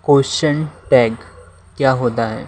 Question tag क्या होता है?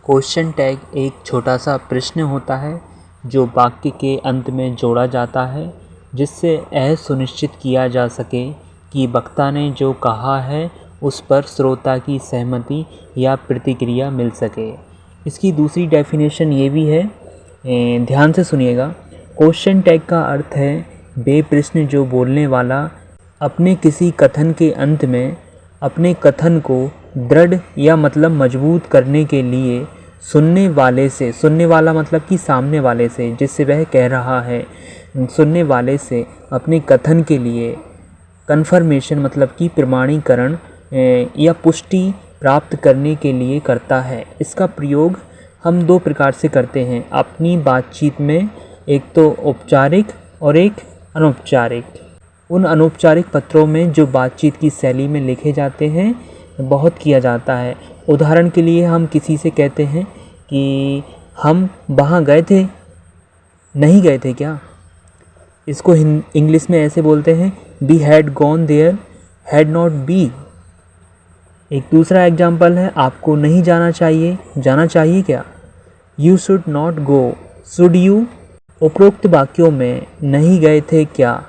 क्वेश्चन टैग एक छोटा सा प्रश्न होता है जो वाक्य के अंत में जोड़ा जाता है, जिससे यह सुनिश्चित किया जा सके कि वक्ता ने जो कहा है उस पर श्रोता की सहमति या प्रतिक्रिया मिल सके। इसकी दूसरी डेफिनेशन ये भी है, ध्यान से सुनिएगा। क्वेश्चन टैग का अर्थ है वे प्रश्न जो बोलने वाला अपने किसी कथन के अंत में अपने कथन को दृढ़ या मतलब मजबूत करने के लिए सुनने वाले से, सुनने वाला मतलब कि सामने वाले से, जिससे वह कह रहा है, सुनने वाले से अपने कथन के लिए कन्फर्मेशन मतलब कि प्रमाणीकरण या पुष्टि प्राप्त करने के लिए करता है। इसका प्रयोग हम दो प्रकार से करते हैं अपनी बातचीत में, एक तो औपचारिक और एक अनौपचारिक। उन अनौपचारिक पत्रों में जो बातचीत की शैली में लिखे जाते हैं बहुत किया जाता है। उदाहरण के लिए हम किसी से कहते हैं कि हम वहाँ गए थे, नहीं गए थे क्या? इसको इंग्लिश में ऐसे बोलते हैं we had gone there, had not we. एक दूसरा एग्जाम्पल है आपको नहीं जाना चाहिए, जाना चाहिए क्या? You should not go, should you. उपरोक्त वाक्यों में नहीं गए थे क्या,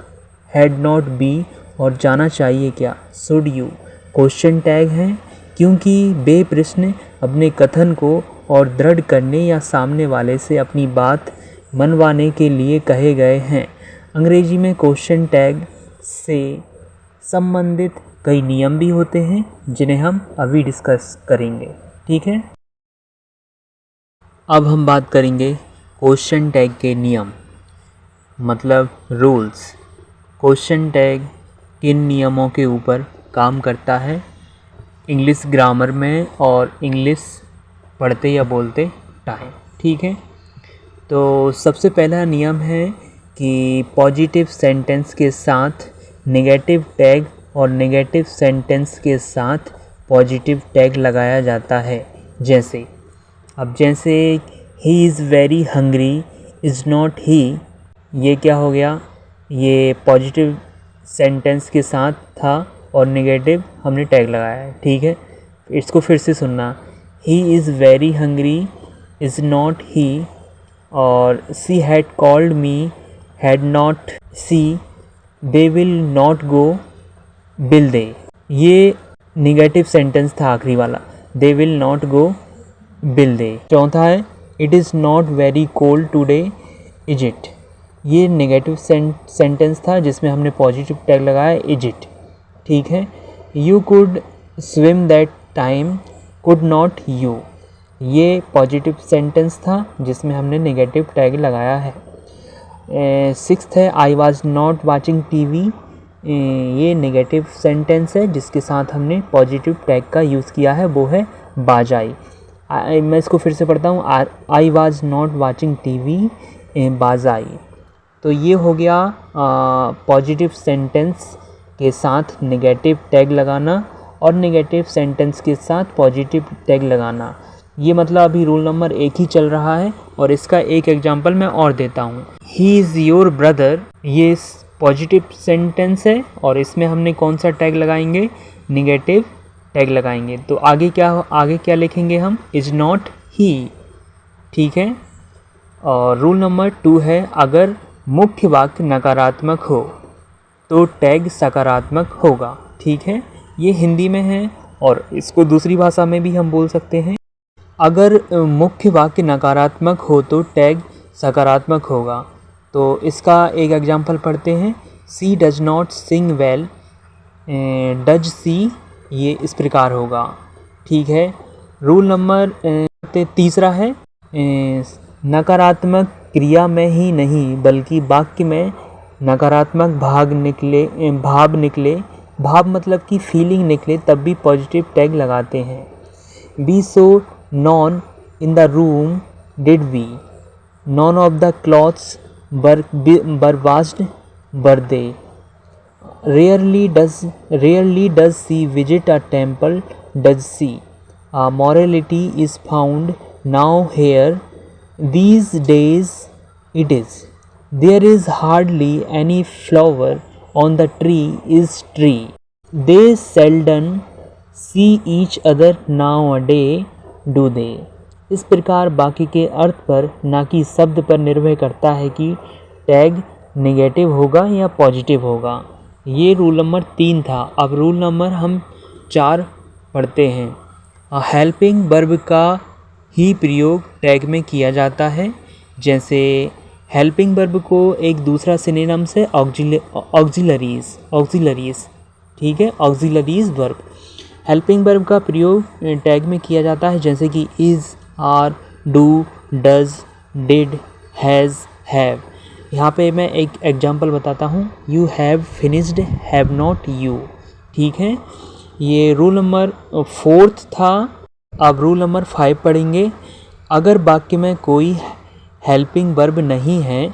हैड नॉट बी, और जाना चाहिए क्या, शुड यू, क्वेश्चन टैग हैं क्योंकि वे प्रश्न अपने कथन को और दृढ़ करने या सामने वाले से अपनी बात मनवाने के लिए कहे गए हैं। अंग्रेजी में क्वेश्चन टैग से संबंधित कई नियम भी होते हैं जिन्हें हम अभी डिस्कस करेंगे, ठीक है। अब हम बात करेंगे क्वेश्चन टैग के नियम मतलब रूल्स। क्वेश्चन टैग किन नियमों के ऊपर काम करता है इंग्लिश ग्रामर में और इंग्लिश पढ़ते या बोलते टाइम, ठीक है। तो सबसे पहला नियम है कि पॉजिटिव सेंटेंस के साथ नेगेटिव टैग और नेगेटिव सेंटेंस के साथ पॉजिटिव टैग लगाया जाता है। जैसे ही is very hungry is not ही, ये क्या हो गया? ये पॉजिटिव सेंटेंस के साथ था और नेगेटिव हमने टैग लगाया है, ठीक है। इसको फिर से सुनना, he is very hungry is not he, और she had called me had not she, they will not go will they. ये नेगेटिव सेंटेंस था आखिरी वाला, they will not go will they. चौथा है it is not very cold today is it, ये negative sentence था जिसमें हमने पॉजिटिव टैग लगाया इज इट, ठीक है। You could swim that time could not you, ये पॉजिटिव सेंटेंस था जिसमें हमने नेगेटिव टैग लगाया है। सिक्स्थ है आई वॉज नॉट वाचिंग टीवी, ये नेगेटिव सेंटेंस है जिसके साथ हमने पॉजिटिव टैग का यूज़ किया है, वो है बाजाई। मैं इसको फिर से पढ़ता हूँ, I was not watching TV was I. तो ये हो गया पॉजिटिव सेंटेंस के साथ नेगेटिव टैग लगाना और नेगेटिव सेंटेंस के साथ पॉजिटिव टैग लगाना। ये मतलब अभी रूल नंबर 1 ही चल रहा है और इसका एक एग्जांपल मैं और देता हूँ। ही इज़ योर ब्रदर, ये पॉजिटिव सेंटेंस है और इसमें हमने कौन सा टैग लगाएंगे? नेगेटिव टैग लगाएंगे। तो आगे क्या लिखेंगे हम? इज़ नॉट ही, ठीक है। और रूल नंबर 2 है अगर मुख्य वाक्य नकारात्मक हो तो टैग सकारात्मक होगा, ठीक है। ये हिंदी में है और इसको दूसरी भाषा में भी हम बोल सकते हैं। अगर मुख्य वाक्य नकारात्मक हो तो टैग सकारात्मक होगा। तो इसका एक एग्जांपल पढ़ते हैं, she does not sing well, does she, ये इस प्रकार होगा, ठीक है। रूल नंबर 3 है नकारात्मक क्रिया में ही नहीं बल्कि वाक्य में नकारात्मक भाव निकले, भाव मतलब कि फीलिंग निकले तब भी पॉजिटिव टैग लगाते हैं। We saw none in the room did we, none of the clothes were washed were they, rarely does she visit a temple does she, morality is found now here these days it is, there is hardly any flower on the tree is tree, they see each other now a day do they. इस प्रकार बाकी के अर्थ पर ना कि शब्द पर निर्भर करता है कि टैग नेगेटिव होगा या पॉजिटिव होगा। ये रूल नंबर 3 था। अब रूल नंबर हम 4 पढ़ते हैं। हेल्पिंग वर्ब का ही प्रयोग टैग में किया जाता है। जैसे हेल्पिंग वर्ब को एक दूसरा सिनोनिम्स है ऑक्सिलरीज, ठीक है, ऑक्सिलरीज वर्ब। हेल्पिंग वर्ब का प्रयोग टैग में किया जाता है जैसे कि is, are, do, does, did, has, have. यहाँ पे मैं एक एग्जांपल बताता हूँ। You have finished, have not you, ठीक है। ये रूल नंबर 4 था। अब रूल नंबर 5 पढ़ेंगे। अगर वाक्य में कोई हेल्पिंग वर्ब नहीं है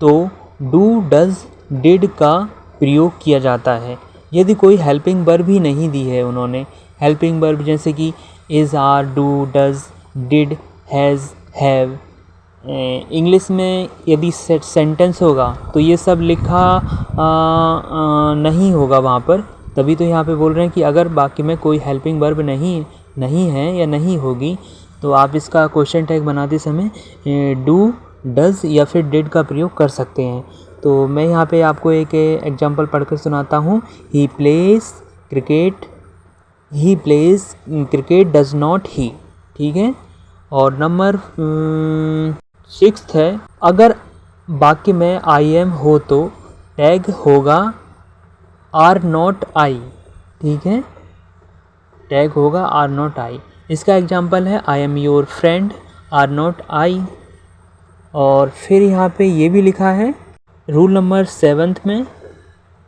तो डू, डज, डिड का प्रयोग किया जाता है। यदि कोई हेल्पिंग वर्ब ही नहीं दी है उन्होंने, हेल्पिंग वर्ब जैसे कि is, are, do, does, did, has, have, English में यदि सेंटेंस होगा तो ये सब लिखा नहीं होगा वहाँ पर। तभी तो यहाँ पे बोल रहे हैं कि अगर वाक्य में कोई हेल्पिंग वर्ब नहीं है या नहीं होगी तो आप इसका क्वेश्चन टैग बनाते समय डू, डज या फिर डिड का प्रयोग कर सकते हैं। तो मैं यहाँ पे आपको एक एग्जांपल पढ़कर सुनाता हूँ। He plays cricket does not ही, ठीक है। और नंबर 6 है। अगर वाक्य में आई एम हो तो टैग होगा आर नॉट आई, ठीक है, टैग होगा आर नॉट आई। इसका एग्जांपल है I am your friend, are not I. और फिर यहाँ पे ये भी लिखा है रूल नंबर 7 में,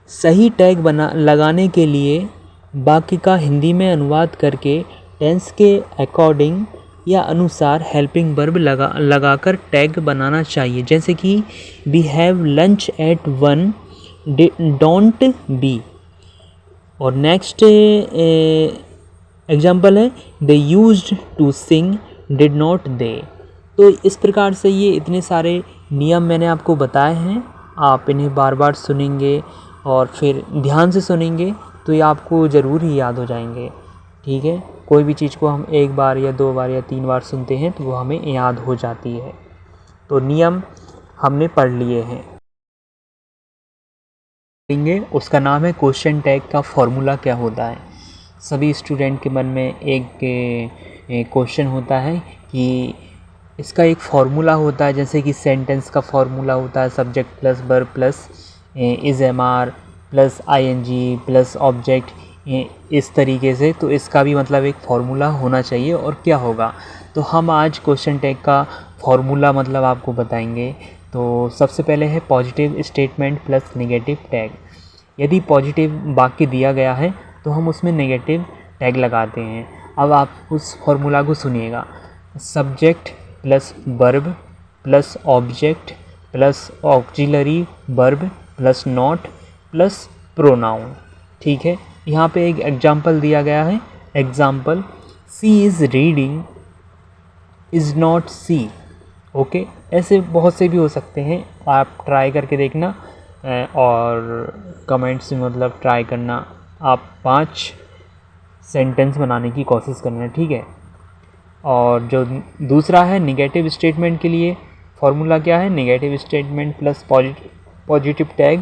सही टैग लगाने के लिए वाक्य का हिंदी में अनुवाद करके टेंस के अकॉर्डिंग या अनुसार हेल्पिंग वर्ब लगाकर टैग बनाना चाहिए। जैसे कि we have lunch at 1, don't we. और नेक्स्ट एग्जाम्पल है they used to sing, did not they. तो इस प्रकार से ये इतने सारे नियम मैंने आपको बताए हैं। आप इन्हें बार बार सुनेंगे और फिर ध्यान से सुनेंगे तो ये आपको ज़रूर ही याद हो जाएंगे, ठीक है। कोई भी चीज़ को हम 1 बार या 2 बार या 3 बार सुनते हैं तो वो हमें याद हो जाती है। तो नियम हमने पढ़ लिए हैं। उसका नाम है क्वेश्चन टैग का फॉर्मूला क्या होता है। सभी स्टूडेंट के मन में एक क्वेश्चन होता है कि इसका एक फार्मूला होता है, जैसे कि सेंटेंस का फार्मूला होता है subject plus verb plus is am are plus ING plus object, इस तरीके से। तो इसका भी मतलब एक फार्मूला होना चाहिए और क्या होगा। तो हम आज क्वेश्चन टैग का फार्मूला मतलब आपको बताएंगे। तो सबसे पहले है positive statement plus negative tag. यदि पॉजिटिव वाक्य दिया गया है तो हम उसमें नेगेटिव टैग लगाते हैं। अब आप उस फार्मूला को सुनिएगा। Subject plus verb plus object plus auxiliary verb plus not plus pronoun, ठीक है। यहाँ पे एक एग्जाम्पल दिया गया है। Example, she is reading, is not she, okay. ऐसे बहुत से भी हो सकते हैं, आप ट्राई करके देखना और कमेंट्स में मतलब ट्राई करना। आप 5 सेंटेंस बनाने की कोशिश करना, ठीक है। और जो दूसरा है नेगेटिव स्टेटमेंट के लिए फॉर्मूला क्या है, negative statement plus positive tag,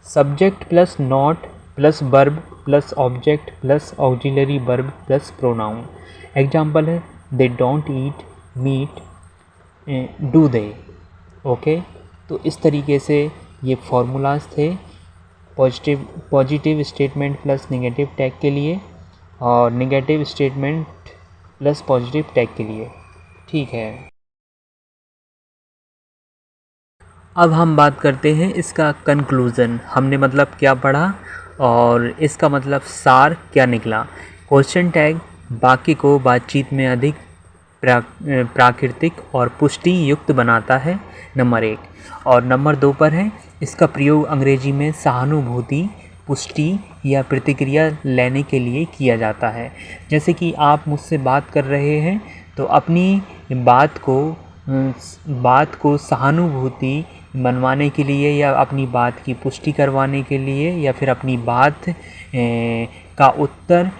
subject plus not plus verb plus object plus auxiliary verb plus pronoun. Example है they don't eat meat, do they, okay. तो इस तरीके से ये फार्मूलाज थे positive statement plus negative tag के लिए और negative statement plus positive tag के लिए, ठीक है। अब हम बात करते हैं इसका कंक्लूज़न। हमने मतलब क्या पढ़ा और इसका मतलब सार क्या निकला। क्वेश्चन टैग वाक्य को बातचीत में अधिक प्राकृतिक और पुष्टि युक्त बनाता है, नंबर 1। और नंबर 2 पर है इसका प्रयोग अंग्रेजी में सहानुभूति, पुष्टि या प्रतिक्रिया लेने के लिए किया जाता है। जैसे कि आप मुझसे बात कर रहे हैं तो अपनी बात को सहानुभूति मनवाने के लिए या अपनी बात की पुष्टि करवाने के लिए या फिर अपनी बात का उत्तर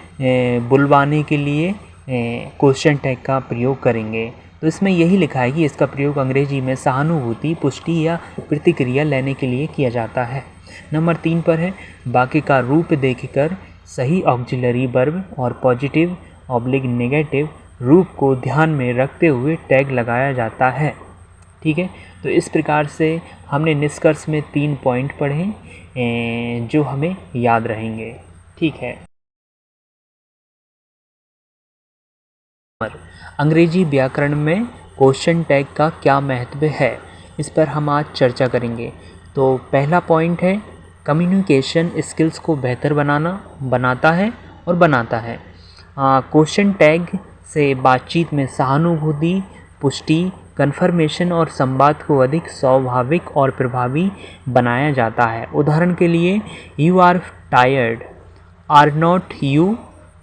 बुलवाने के लिए क्वेश्चन टैग का प्रयोग करेंगे। तो इसमें यही लिखा है कि इसका प्रयोग अंग्रेजी में सहानुभूति, पुष्टि या प्रतिक्रिया लेने के लिए किया जाता है। नंबर 3 पर है, वाक्य का रूप देखकर सही ऑक्सिलरी वर्ब और पॉजिटिव ऑब्लिक नेगेटिव रूप को ध्यान में रखते हुए टैग लगाया जाता है। ठीक है, तो इस प्रकार से हमने निष्कर्ष में 3 पॉइंट पढ़े जो हमें याद रहेंगे। ठीक है, अंग्रेजी व्याकरण में क्वेश्चन टैग का क्या महत्व है, इस पर हम आज चर्चा करेंगे। तो पहला पॉइंट है, कम्युनिकेशन स्किल्स को बेहतर बनाता है और बनाता है। क्वेश्चन टैग से बातचीत में सहानुभूति, पुष्टि, कन्फर्मेशन और संवाद को अधिक स्वाभाविक और प्रभावी बनाया जाता है। उदाहरण के लिए, you are tired, are not you,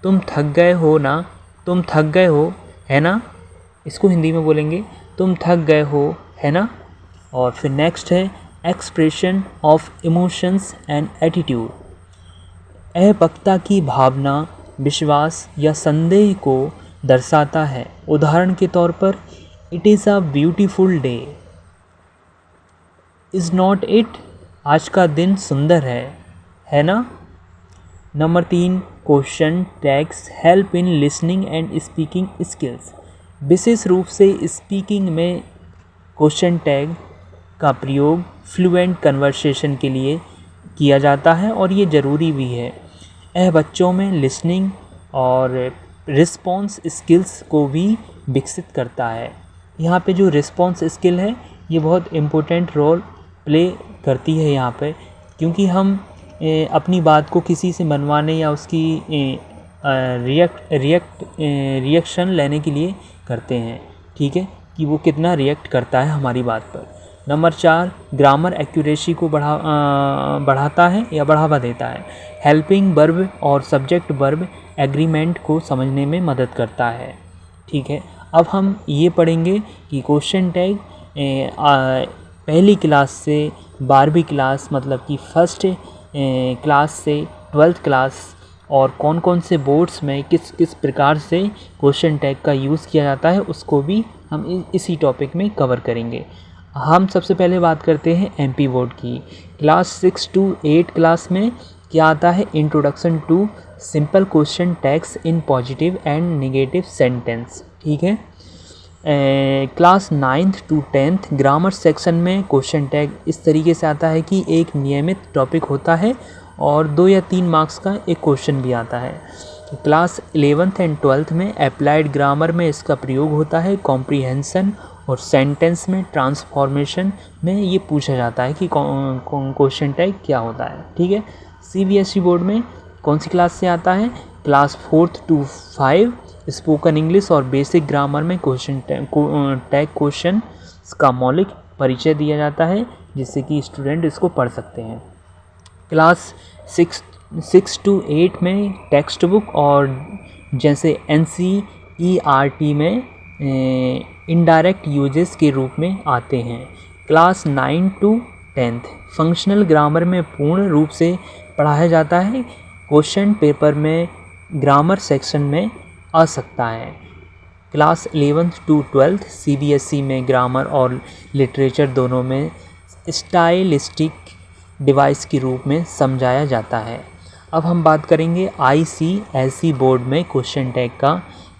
तुम थक गए हो ना, तुम थक गए हो है ना। इसको हिंदी में बोलेंगे, तुम थक गए हो है ना। और फिर नेक्स्ट है, expression of emotions and attitude, वक्ता की भावना, विश्वास या संदेह को दर्शाता है। उदाहरण के तौर पर, it is a beautiful day, is not it, आज का दिन सुंदर है ना। Number 3, question tags help in listening and speaking skills. विशेष रूप से स्पीकिंग में क्वेश्चन टैग का प्रयोग फ्लुएंट कन्वर्सेशन के लिए किया जाता है और ये ज़रूरी भी है। यह बच्चों में लिसनिंग और रिस्पॉन्स स्किल्स को भी विकसित करता है। यहाँ पे जो रिस्पॉन्स स्किल है ये बहुत इम्पोर्टेंट रोल प्ले करती है यहाँ पे, क्योंकि हम अपनी बात को किसी से मनवाने या उसकी रिएक्शन लेने के लिए करते हैं। ठीक है, कि वो कितना रिएक्ट करता है हमारी बात पर। नंबर 4, ग्रामर एक्यूरेसी को बढ़ाता है या बढ़ावा देता है। हेल्पिंग वर्ब और सब्जेक्ट वर्ब एग्रीमेंट को समझने में मदद करता है। ठीक है, अब हम ये पढ़ेंगे कि क्वेश्चन टैग पहली क्लास से 12वीं क्लास मतलब कि फर्स्ट क्लास से 12th क्लास और कौन कौन से बोर्ड्स में किस किस प्रकार से क्वेश्चन टैग का यूज़ किया जाता है उसको भी हम इसी टॉपिक में कवर करेंगे। हम सबसे पहले बात करते हैं एमपी बोर्ड की। क्लास 6 to 8 क्लास में क्या आता है, introduction to simple question tags in positive and negative sentence. ठीक है, class 9th to 10th grammar section में क्वेश्चन टैग इस तरीके से आता है कि एक नियमित टॉपिक होता है और 2 या 3 मार्क्स का एक क्वेश्चन भी आता है। क्लास 11th एंड 12th में अप्लाइड ग्रामर में इसका प्रयोग होता है। कॉम्प्रीहेंशन और सेंटेंस में ट्रांसफॉर्मेशन में ये पूछा जाता है कि क्वेश्चन टैग क्या होता है। ठीक है, सीबीएसई बोर्ड में कौन सी क्लास से आता है, class 4th to 5 spoken English और बेसिक ग्रामर में क्वेश्चन टैग क्वेश्चन का मौलिक परिचय दिया जाता है जिससे कि स्टूडेंट इसको पढ़ सकते हैं। क्लास 6 to 8 में टेक्स्ट बुक और जैसे NCERT में इनडायरेक्ट यूजेस के रूप में आते हैं। Class 9 to 10th functional grammar में पूर्ण रूप से पढ़ाया जाता है। क्वेश्चन पेपर में ग्रामर सेक्शन में आ सकता है। Class 11th to 12th CBSE में ग्रामर और लिटरेचर दोनों में स्टाइलिस्टिक डिवाइस के रूप में समझाया जाता है। अब हम बात करेंगे आईसीएसई बोर्ड में क्वेश्चन टैग का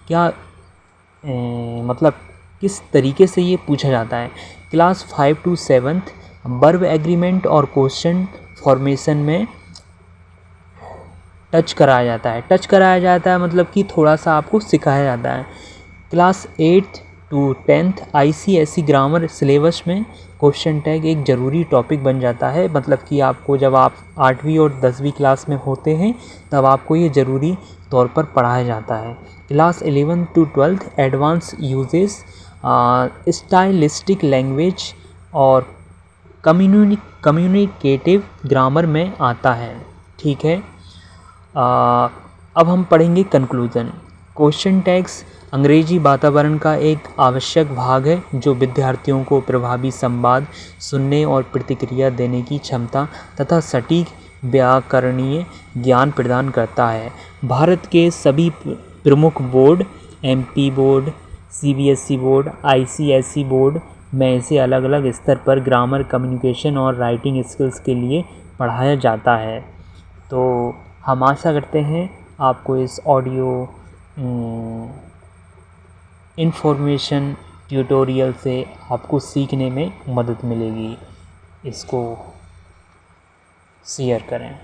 क्या मतलब किस तरीके से ये पूछा जाता है। Class 5 to 7th verb agreement और क्वेश्चन फॉर्मेशन में टच कराया जाता है मतलब कि थोड़ा सा आपको सिखाया जाता है। Class 8th to 10th ICSE grammar syllabus में क्वेश्चन टैग एक ज़रूरी टॉपिक बन जाता है, मतलब कि आपको जब आप 8वीं और 10वीं क्लास में होते हैं तब आपको ये ज़रूरी तौर पर पढ़ाया जाता है। Class 11 to 12th advance uses stylistic language और कम्युनिकेटिव ग्रामर में आता है। ठीक है, अब हम पढ़ेंगे कंक्लूजन। क्वेश्चन टैग्स अंग्रेजी वातावरण का एक आवश्यक भाग है जो विद्यार्थियों को प्रभावी संवाद, सुनने और प्रतिक्रिया देने की क्षमता तथा सटीक व्याकरणीय ज्ञान प्रदान करता है। भारत के सभी प्रमुख board, MP board, CBSE board, ICSE board में इसे अलग अलग स्तर पर ग्रामर, कम्युनिकेशन और राइटिंग स्किल्स के लिए पढ़ाया जाता है। तो हम आशा करते हैं आपको इस ऑडियो इन्फॉर्मेशन ट्यूटोरियल से आपको सीखने में मदद मिलेगी। इसको शेयर करें।